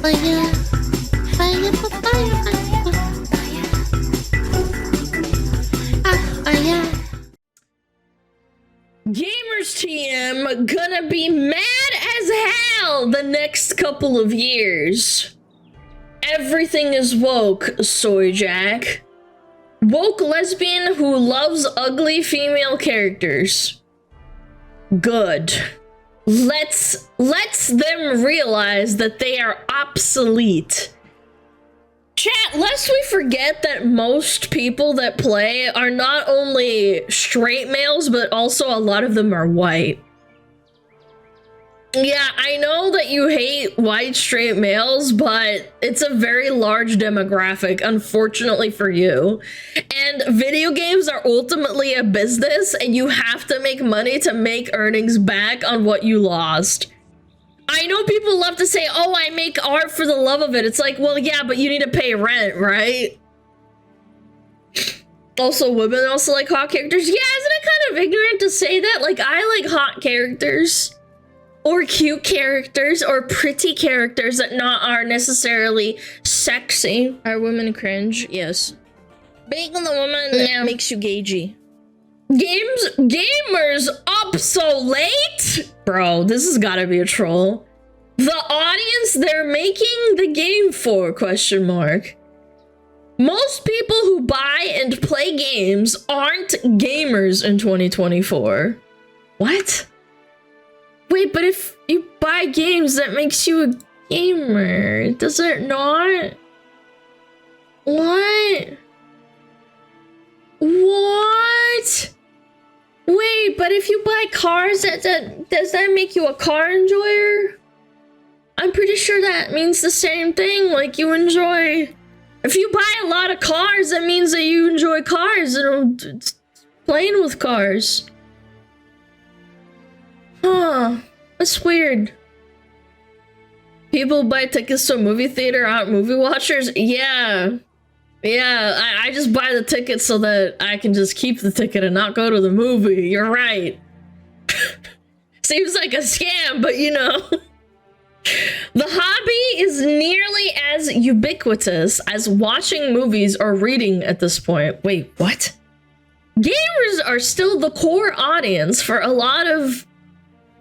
fire, fire, fire, fire. Gamers TM gonna be mad as hell the next couple of years. Everything is woke, Soy Jack. Woke lesbian who loves ugly female characters. Good. Let's them realize that they are obsolete. Chat, lest we forget that most people that play are not only straight males, but also a lot of them are white. Yeah, I know that you hate white straight males, but it's a very large demographic, unfortunately for you. And video games are ultimately a business, and you have to make money to make earnings back on what you lost. I know people love to say, oh, I make art for the love of it. It's like, well, yeah, but you need to pay rent, right? Also, women also like hot characters. Yeah, isn't it kind of ignorant to say that? Like, I like hot characters. Or cute characters, or pretty characters that are necessarily sexy. Are women cringe? Yes. Being the woman makes you gagey. Gamers obsolete? Bro, this has gotta be a troll. The audience they're making the game for, question mark. Most people who buy and play games aren't gamers in 2024. What? Wait, but if you buy games, that makes you a gamer, does it not? What? What? Wait, but if you buy cars, does that make you a car enjoyer? I'm pretty sure that means the same thing, like you enjoy... If you buy a lot of cars, that means that you enjoy cars and playing with cars. Huh, that's weird. People buy tickets to a movie theater aren't movie watchers? Yeah. Yeah, I just buy the ticket so that I can just keep the ticket and not go to the movie. You're right. Seems like a scam, but you know. The hobby is nearly as ubiquitous as watching movies or reading at this point. Wait, what? Gamers are still the core audience for a lot of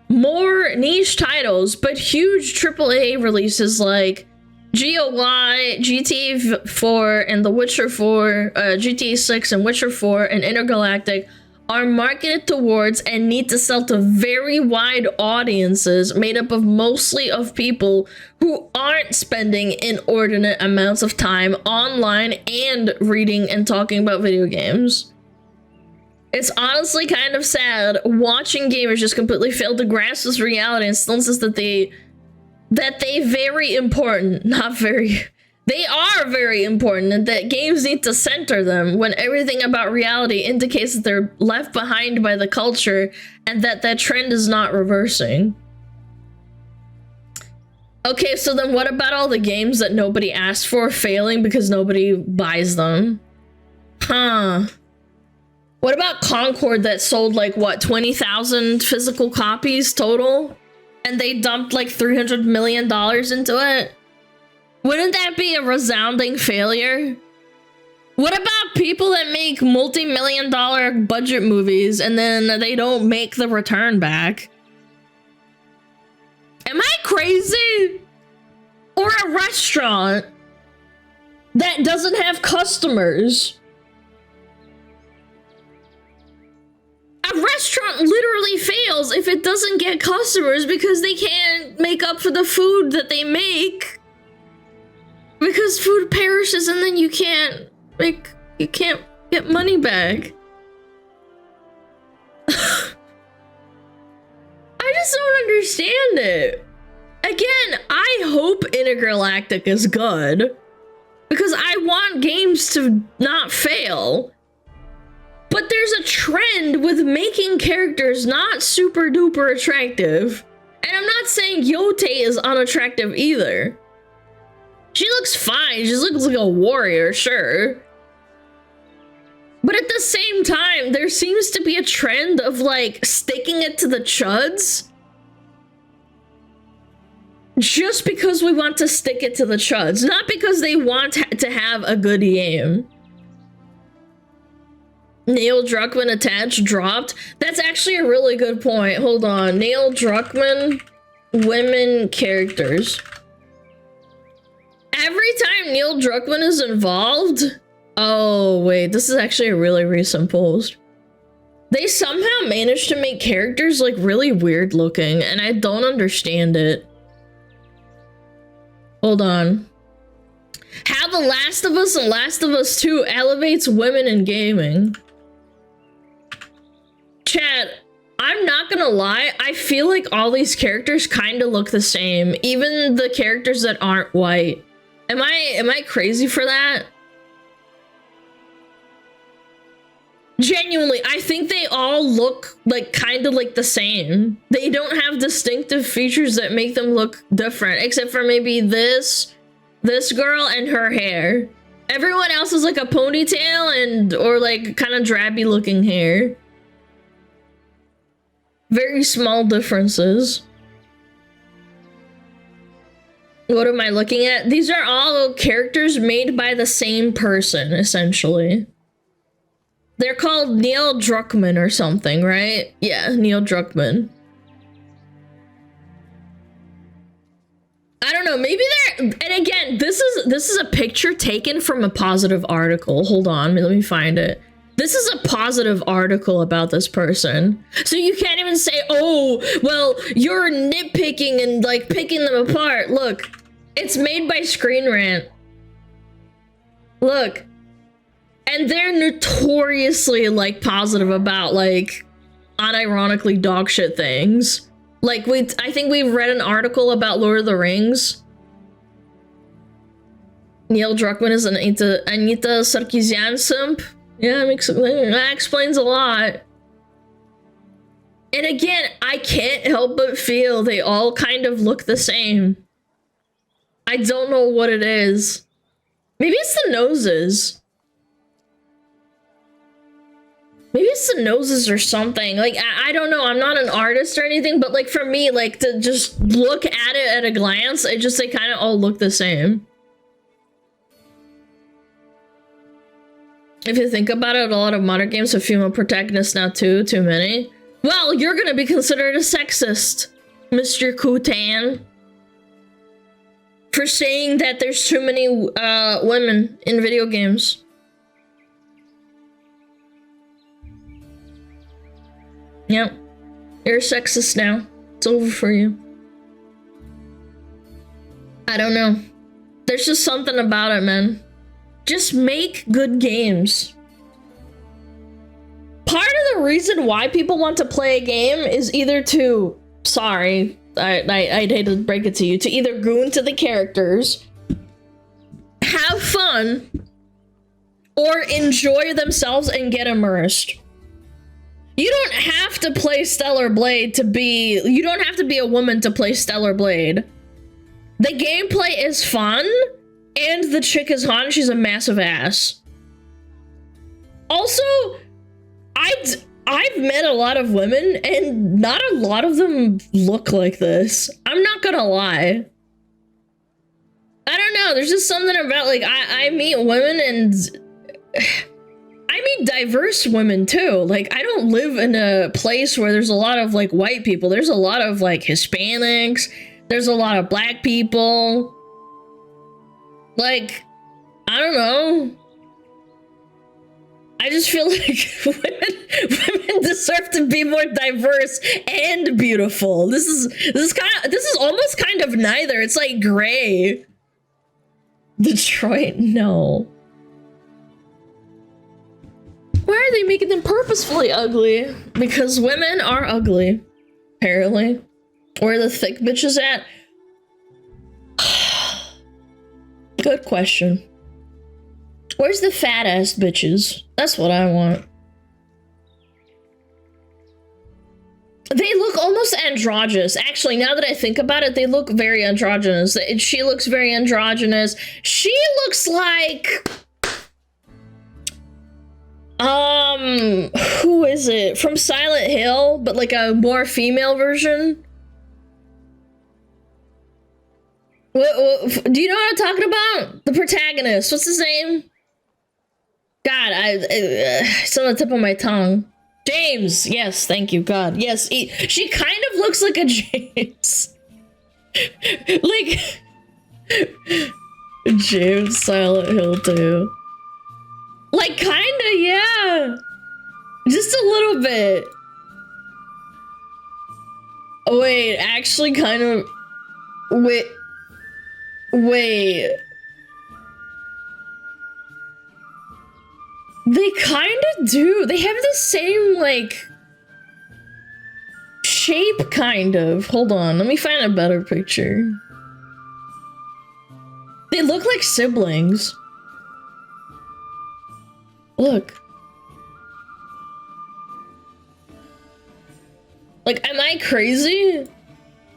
more niche titles, but huge AAA releases like GOY, GTA 4, and The Witcher 4, GTA 6, and Witcher 4, and Intergalactic are marketed towards and need to sell to very wide audiences made up of mostly of people who aren't spending inordinate amounts of time online and reading and talking about video games. It's honestly kind of sad watching gamers just completely fail to grasp this reality and still insist that they very important, they are very important, and that games need to center them when everything about reality indicates that they're left behind by the culture and that trend is not reversing. Okay, so then what about all the games that nobody asked for failing because nobody buys them? Huh. What about Concord that sold like, what, 20,000 physical copies total? And they dumped like $300 million into it? Wouldn't that be a resounding failure? What about people that make multi-million-dollar budget movies and then they don't make the return back? Am I crazy? Or a restaurant that doesn't have customers? A restaurant literally fails if it doesn't get customers because they can't make up for the food that they make. Because food perishes and then you can't get money back. I just don't understand it. Again, I hope Intergalactic is good because I want games to not fail. But there's a trend with making characters not super duper attractive. And I'm not saying Yote is unattractive either. She looks fine, she looks like a warrior, sure. But at the same time, there seems to be a trend of like sticking it to the chuds. just because we want to stick it to the chuds, not because they want to have a good game. Neil Druckmann attached, dropped. That's actually a really good point. Hold on. Neil Druckmann, women characters. Every time Neil Druckmann is involved... Oh, wait. This is actually a really recent post. They somehow managed to make characters, like, really weird looking, and I don't understand it. Hold on. How The Last of Us and Last of Us 2 elevates women in gaming. Chat, I'm not gonna lie, I feel like all these characters kind of look the same, even the characters that aren't white. Am I crazy for that? Genuinely, I think they all look like kind of like the same. They don't have distinctive features that make them look different, except for maybe this girl and her hair. Everyone else is like a ponytail or like kind of drabby looking hair. Very small differences. What am I looking at? These are all characters made by the same person, essentially. They're called Neil Druckmann or something, right? Yeah, Neil Druckmann. I don't know, maybe they're... And again, this is a picture taken from a positive article. Hold on, let me find it. This is a positive article about this person. So you can't even say, oh, well, you're nitpicking and, like, picking them apart. Look, it's made by Screen Rant. Look. And they're notoriously, like, positive about, like, unironically dog shit things. Like, I think we read an article about Lord of the Rings. Neil Druckmann is an Anita Sarkeesian simp. Yeah, that explains a lot. And again, I can't help but feel they all kind of look the same. I don't know what it is. Maybe it's the noses. Maybe it's the noses or something. Like, I don't know. I'm not an artist or anything, but like for me, like to just look at it at a glance, they kind of all look the same. If you think about it, a lot of modern games have female protagonists now too many. Well, you're gonna be considered a sexist, Mr. Kutan, for saying that there's too many women in video games. Yep, you're a sexist now. It's over for you. I don't know. There's just something about it, man. Just make good games. Part of the reason why people want to play a game is either to, sorry, I'd hate to break it to you, to either goon to the characters, have fun, or enjoy themselves and get immersed. You don't have to play Stellar Blade you don't have to be a woman to play Stellar Blade. The gameplay is fun, and the chick is hot and she's a massive ass. Also, I've met a lot of women, and not a lot of them look like this. I'm not gonna lie. I don't know, there's just something about, like, I meet women and... I meet diverse women, too. Like, I don't live in a place where there's a lot of, like, white people. There's a lot of, like, Hispanics. There's a lot of black people. Like, I don't know. I just feel like women deserve to be more diverse and beautiful. This is almost kind of neither. It's like gray. Detroit, no. Why are they making them purposefully ugly? Because women are ugly, apparently. Where are the thick bitches at? Good question. Where's the fat ass bitches? That's what I want. They look almost androgynous. Actually, now that I think about it, they look very androgynous. She looks very androgynous. She looks like... who is it? From Silent Hill, but like a more female version? Do you know what I'm talking about? The protagonist. What's his name? God, it's on the tip of my tongue. James. Yes, thank you, God. Yes, she kind of looks like a James. Like James Silent Hill 2. Like, kinda, yeah. Just a little bit. Oh, wait, actually kind of... Wait. They kind of do. They have the same, like... shape, kind of. Hold on, let me find a better picture. They look like siblings. Look. Like, am I crazy?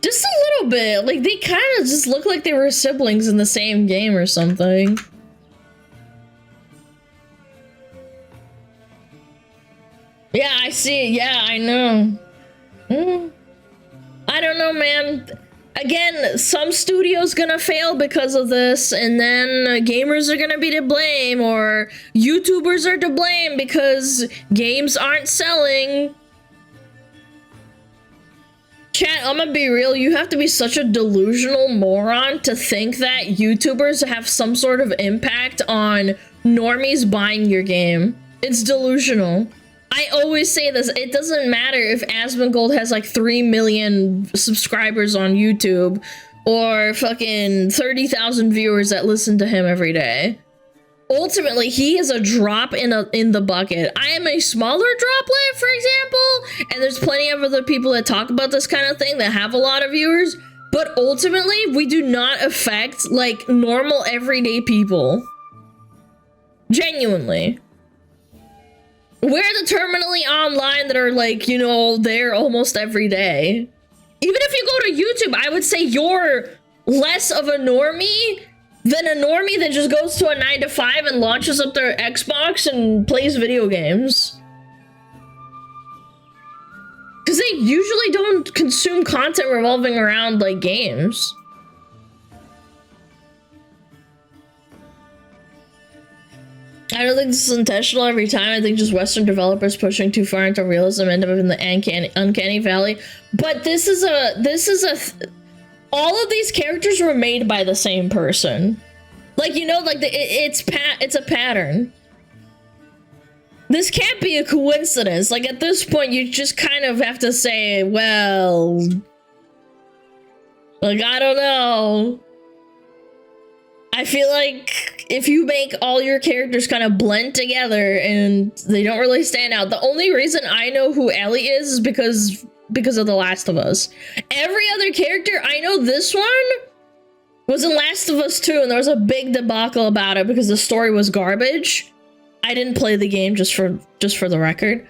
Just a little bit. Like, they kind of just look like they were siblings in the same game or something. Yeah, I see it. Yeah, I know. I don't know, man. Again, some studios gonna fail because of this, and then gamers are gonna be to blame, or YouTubers are to blame because games aren't selling. Chat, I'm gonna be real, you have to be such a delusional moron to think that YouTubers have some sort of impact on normies buying your game. It's delusional. I always say this, it doesn't matter if Asmongold has like 3 million subscribers on YouTube or fucking 30,000 viewers that listen to him every day. Ultimately, he is a drop in the bucket. I am a smaller droplet, for example, and there's plenty of other people that talk about this kind of thing that have a lot of viewers, but ultimately, we do not affect like normal everyday people. Genuinely. We're the terminally online that are like, you know, there almost every day. Even if you go to YouTube, I would say you're less of a normie than a normie that just goes to a 9 to 5 and launches up their Xbox and plays video games. Because they usually don't consume content revolving around, like, games. I don't think this is intentional every time. I think just Western developers pushing too far into realism end up in the uncanny valley. But this is all of these characters were made by the same person. Like, you know, like it's a pattern. This can't be a coincidence. Like, at this point, you just kind of have to say, well, like, I don't know. I feel like if you make all your characters kind of blend together and they don't really stand out, the only reason I know who Ellie is because of The Last of Us. Every other character, I know this one was in Last of Us 2, and there was a big debacle about it because the story was garbage. I didn't play the game, just for the record.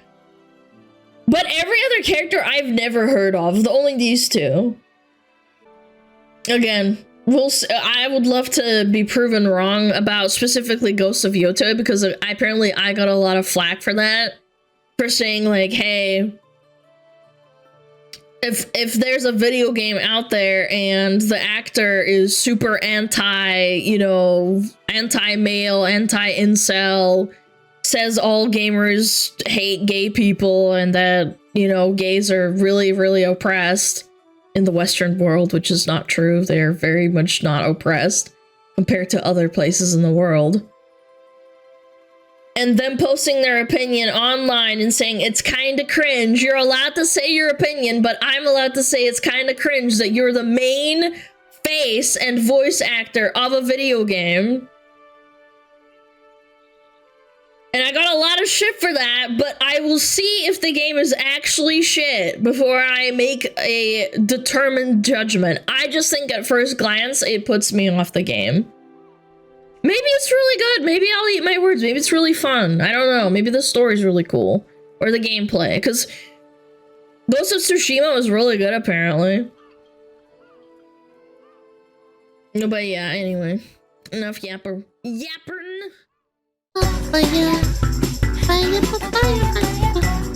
But every other character I've never heard of, only these two. Again, I would love to be proven wrong about specifically Ghosts of Yoto, because apparently I got a lot of flack for that. For saying, like, hey, if there's a video game out there and the actor is super anti-male, anti-incel, says all gamers hate gay people and that, you know, gays are really, really oppressed in the Western world, which is not true. They're very much not oppressed compared to other places in the world. And them posting their opinion online and saying it's kind of cringe. You're allowed to say your opinion, but I'm allowed to say it's kind of cringe that you're the main face and voice actor of a video game. And I got a lot of shit for that, but I will see if the game is actually shit before I make a determined judgment. I just think at first glance, it puts me off the game. Maybe it's really good. Maybe I'll eat my words. Maybe it's really fun. I don't know. Maybe the story's really cool. Or the gameplay. Because Ghost of Tsushima was really good, apparently. No, but yeah, anyway. Enough yapping. Oh, yeah. Fire, fire, fire.